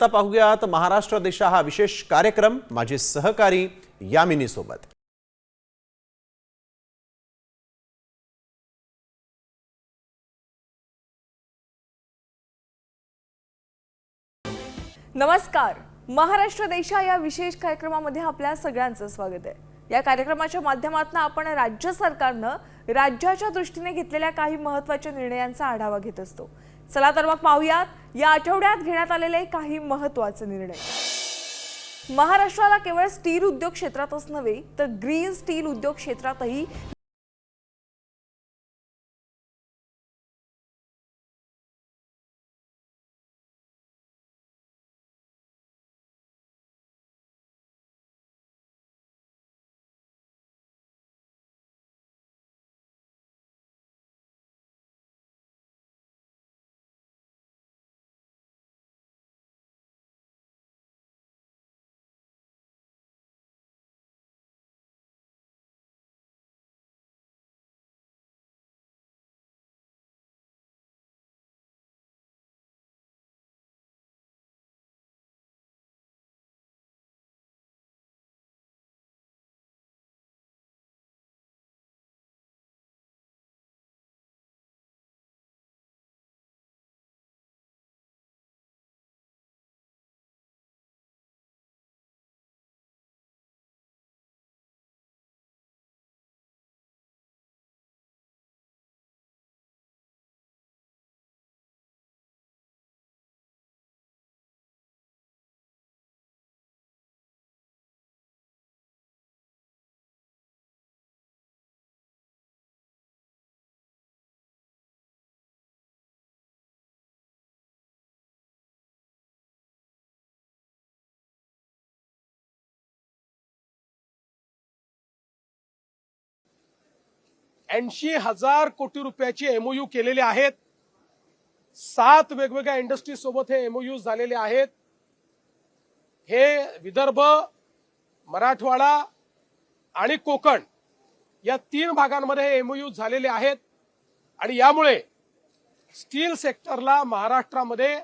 आता पाहूयात महाराष्ट्र दिशा हा विशेष कार्यक्रम माझे सहकारी यामिनी सोबत। नमस्कार, महाराष्ट्र देशा या विशेष कार्यक्रमामध्ये आपल्या सगळ्यांचं स्वागत आहे। या कार्यक्रमाच्या माध्यमातून आपण राज्य सरकारनं राज्याच्या दृष्टीने घेतलेल्या काही महत्त्वाच्या निर्णयांचा आढावा घेत असतो। चला तर मग पाहूयात या आठवड्यात घेण्यात आलेले काही महत्त्वाचे निर्णय। महाराष्ट्राला केवळ स्टील उद्योग क्षेत्रातच नव्हे तर ग्रीन स्टील उद्योग क्षेत्रातही ₹80,000 कोटी रुपयाचे एमओयू केलेले आहेत। 7 वेगवेगळ्या इंडस्ट्री सोबत हे एमओयू झालेले आहेत। हे विदर्भ, मराठवाडा आणि कोकण या 3 भागांमध्ये हे एमओयू झालेले आहेत आणि यामुळे स्टील सेक्टरला महाराष्ट्रामध्ये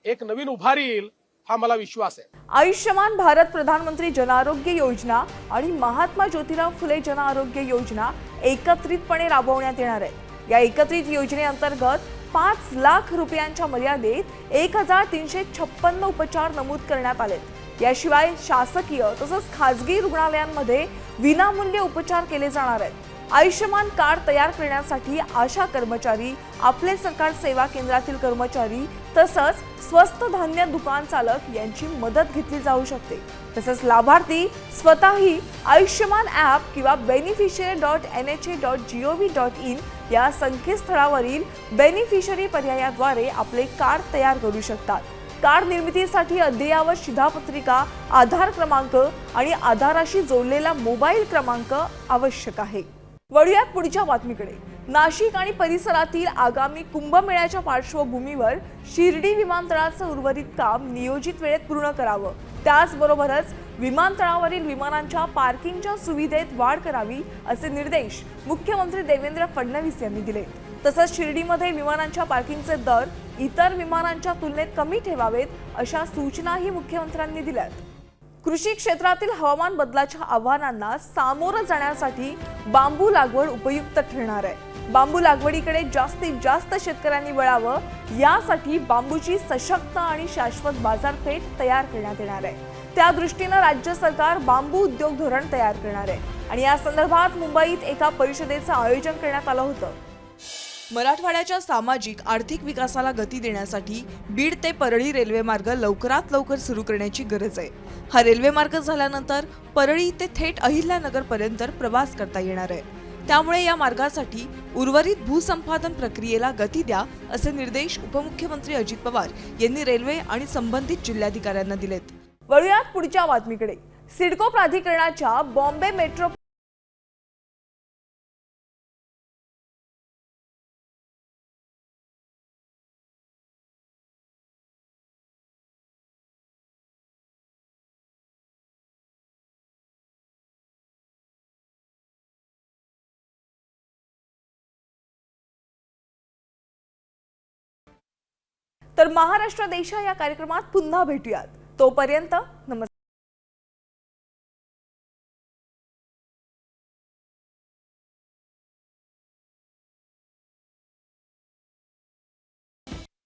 एक नवीन उभारी येईल हा मला विश्वास आहे। आयुष्यमान भारत प्रधानमंत्री जन आरोग्य योजना आणि महात्मा ज्योतिराव फुले जन आरोग्य योजना एकत्रितपणे राबवण्यात येणार आहे। या एकत्रित योजनेअंतर्गत 5 लाख रुपयांच्या मर्यादेत 1356 उपचार नमूद करण्यात आले। याशिवाय शासकीय तसंच खासगी रुग्णालयांमध्ये विनामूल्य उपचार केले जाणार आहेत। आयुष्यमान कार्ड तयार करण्यासाठी आशा कर्मचारी, आपले सरकार सेवा केंद्रातील कर्मचारी तसंच स्वस्त धान्य दुकान चालक यांची मदत घेतली जाऊ शकते। तसंच लाभार्थी स्वतःही आयुष्यमान ॲप किंवा beneficiary.nha.gov.in या संकेतस्थळावरील बेनिफिशरी पर्यायाद्वारे आपले कार्ड तयार करू शकतात। कार्ड निर्मितीसाठी अद्ययावत शिधापत्रिका, आधार क्रमांक आणि आधाराशी जोडलेला मोबाईल क्रमांक आवश्यक आहे। वळूयात पुढच्या बातमीकडे। नाशिक आणि परिसरातील आगामी कुंभमेळ्याच्या पार्श्वभूमीवर शिर्डी विमानतळाचं उर्वरित काम नियोजित वेळेत पूर्ण करावं। त्याचबरोबरच विमानतळावरील विमानांच्या पार्किंगच्या सुविधेत वाढ करावी असे निर्देश मुख्यमंत्री देवेंद्र फडणवीस यांनी दिले। तसंच शिर्डीमध्ये विमानांच्या पार्किंगचे दर इतर विमानांच्या तुलनेत कमी ठेवावेत अशा सूचनाही मुख्यमंत्र्यांनी दिल्यात। कृषी क्षेत्रातील हवामान बदलाच्या आव्हानांना सामोरं जाण्यासाठी बांबू लागवड उपयुक्त ठरणार आहे। बांबू लागवडीकडे जास्तीत जास्त शेतकऱ्यांनी वळावं यासाठी बांबूची सशक्त आणि शाश्वत बाजारपेठ तयार करण्यात येणार आहे। त्या दृष्टीने राज्य सरकार बांबू उद्योग धोरण तयार करणार आहे आणि या संदर्भात मुंबईत एका परिषदेचं आयोजन करण्यात आलं होतं। मराठवाड्याच्या सामाजिक आर्थिक विकासाला गती देण्यासाठी बीड ते परळी रेल्वे मार्ग लवकरात लवकर सुरू करण्याची गरज आहे। हा रेल्वे मार्ग झाल्यानंतर परळी ते थेट अहिल्यानगर पर्यंत प्रवास करता येणार आहे। त्यामुळे या मार्गासाठी उर्वरित भूसंपादन प्रक्रियेला गती द्या असे निर्देश उपमुख्यमंत्री अजित पवार यांनी रेल्वे आणि संबंधित जिल्हाधिकाऱ्यांना दिलेत। वळूयात पुढच्या बातमीकडे। सिडको प्राधिकरणाच्या बॉम्बे मेट्रो तर महाराष्ट्र देशा या कार्यक्रमात पुन्हा भेटूयात. तोपर्यंत नमस्कार.